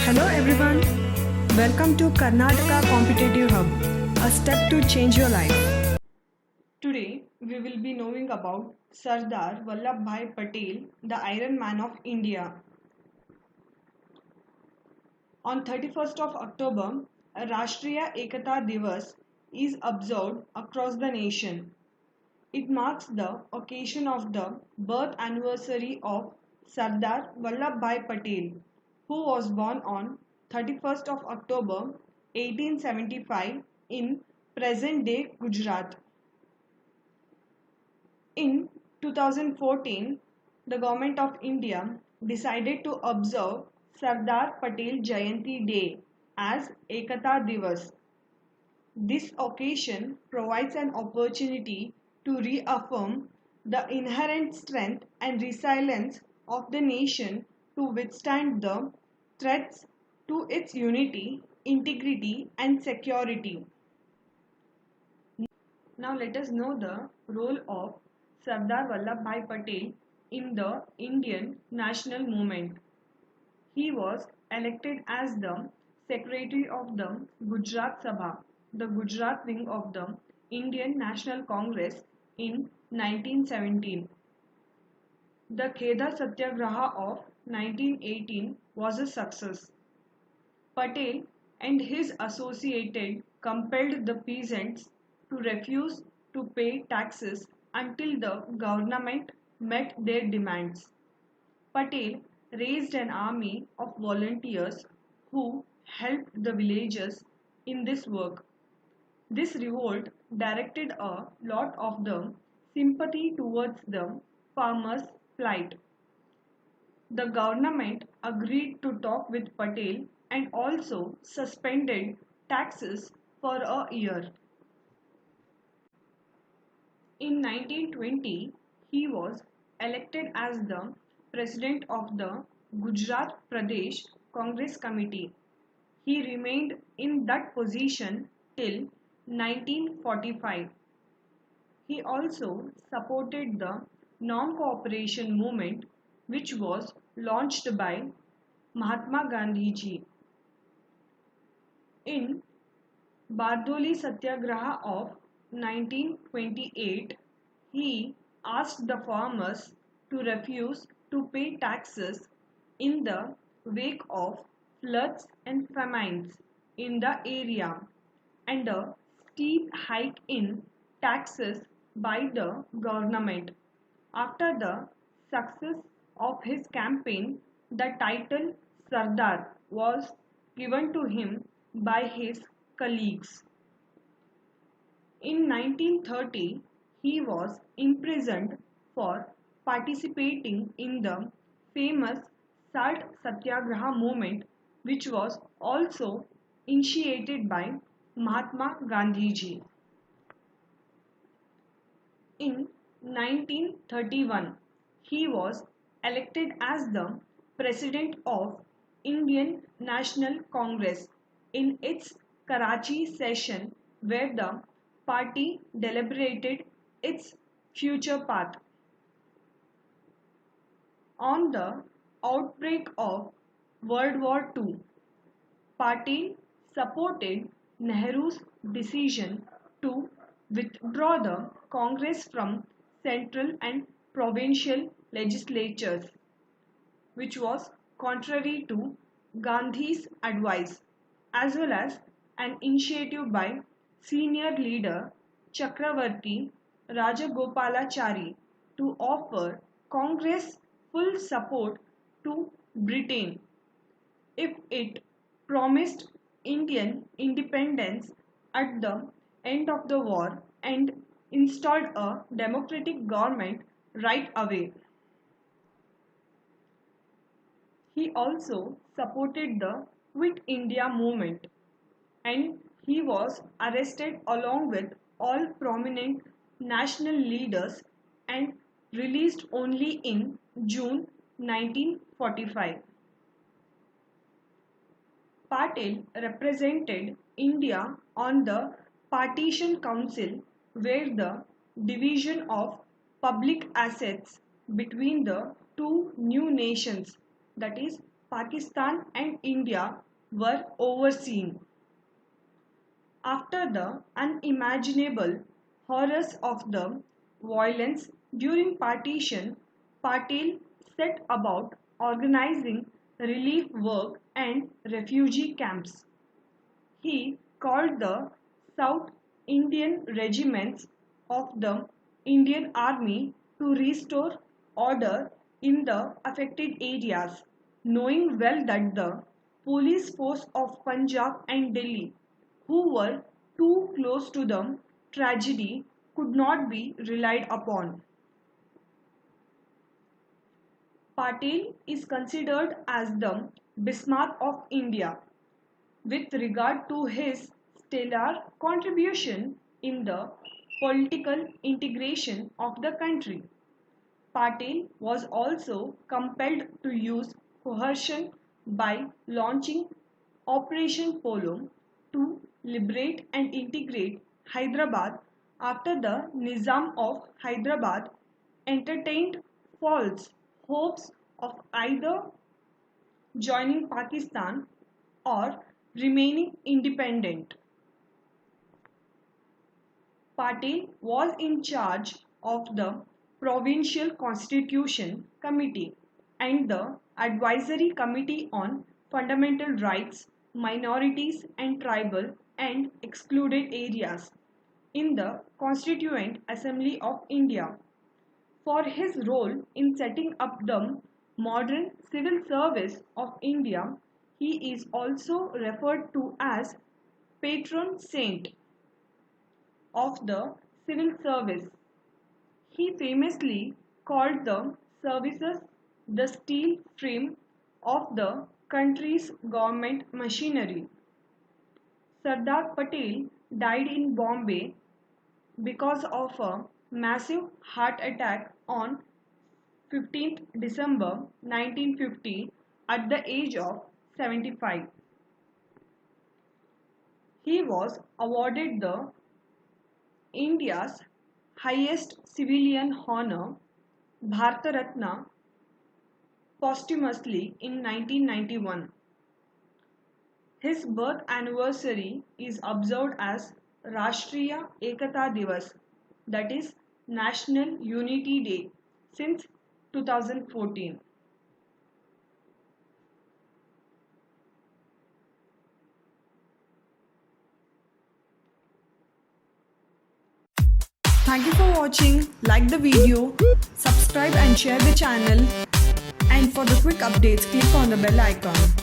Hello everyone, welcome to Karnataka Competitive Hub, a step to change your life. Today we will be knowing about Sardar Vallabhbhai Patel, the Iron Man of India. On 31st of October, Rashtriya Ekata Divas is observed across the nation. It marks the occasion of the birth anniversary of Sardar Vallabhbhai Patel, who was born on 31st of October 1875 in present-day Gujarat. In 2014, the Government of India decided to observe Sardar Patel Jayanti Day as Ekata Divas. This occasion provides an opportunity to reaffirm the inherent strength and resilience of the nation to withstand the threats to its unity, integrity, and security. Now let us know the role of Sardar Vallabhbhai Patel in the Indian national movement. He was elected as the Secretary of the Gujarat Sabha, the Gujarat wing of the Indian National Congress in 1917. The Kheda Satyagraha of 1918 was a success. Patel and his associated compelled the peasants to refuse to pay taxes until the government met their demands. Patel raised an army of volunteers who helped the villagers in this work. This revolt directed a lot of the sympathy towards the farmers' plight. The government agreed to talk with Patel and also suspended taxes for a year. In 1920, he was elected as the president of the Gujarat Pradesh Congress Committee. He remained in that position till 1945. He also supported the non-cooperation movement which was launched by Mahatma Gandhi ji. In Bardoli Satyagraha of 1928, he asked the farmers to refuse to pay taxes in the wake of floods and famines in the area and a steep hike in taxes by the government. After the success of his campaign, the title Sardar was given to him by his colleagues. In 1930, he was imprisoned for participating in the famous Salt Satyagraha movement, which was also initiated by Mahatma Gandhi ji. In 1931, he was elected as the President of Indian National Congress in its Karachi session where the party deliberated its future path. On the outbreak of World War II, Patel supported Nehru's decision to withdraw the Congress from central and provincial legislatures, which was contrary to Gandhi's advice, as well as an initiative by senior leader Chakravarti Rajagopalachari to offer Congress full support to Britain if it promised Indian independence at the end of the war and installed a democratic government right away. He also supported the Quit India movement and he was arrested along with all prominent national leaders and released only in June 1945. Patel represented India on the Partition Council where the division of public assets between the two new nations, that is Pakistan and India were overseen. After the unimaginable horrors of the violence during partition, Patel set about organizing relief work and refugee camps. He called the South Indian regiments of the Indian Army to restore order in the affected areas, knowing well that the police force of Punjab and Delhi, who were too close to the tragedy, could not be relied upon. Patel is considered as the Bismarck of India with regard to his stellar contribution in the political integration of the country. Patel was also compelled to use coercion by launching Operation Polo to liberate and integrate Hyderabad after the Nizam of Hyderabad entertained false hopes of either joining Pakistan or remaining independent. Patel was in charge of the Provincial Constitution Committee and the Advisory Committee on Fundamental Rights, Minorities and Tribal and Excluded Areas in the Constituent Assembly of India. For his role in setting up the modern civil service of India, he is also referred to as patron saint of the civil service. He famously called the services the steel frame of the country's government machinery. Sardar Patel died in Bombay because of a massive heart attack on 15th December 1950 at the age of 75. He was awarded the India's highest civilian honor, Bharata Ratna, posthumously in 1991. His birth anniversary is observed as Rashtriya Ekata Divas, that is National Unity Day, since 2014. Thank you for watching. Like the video, subscribe and share the channel. And for the quick updates, click on the bell icon.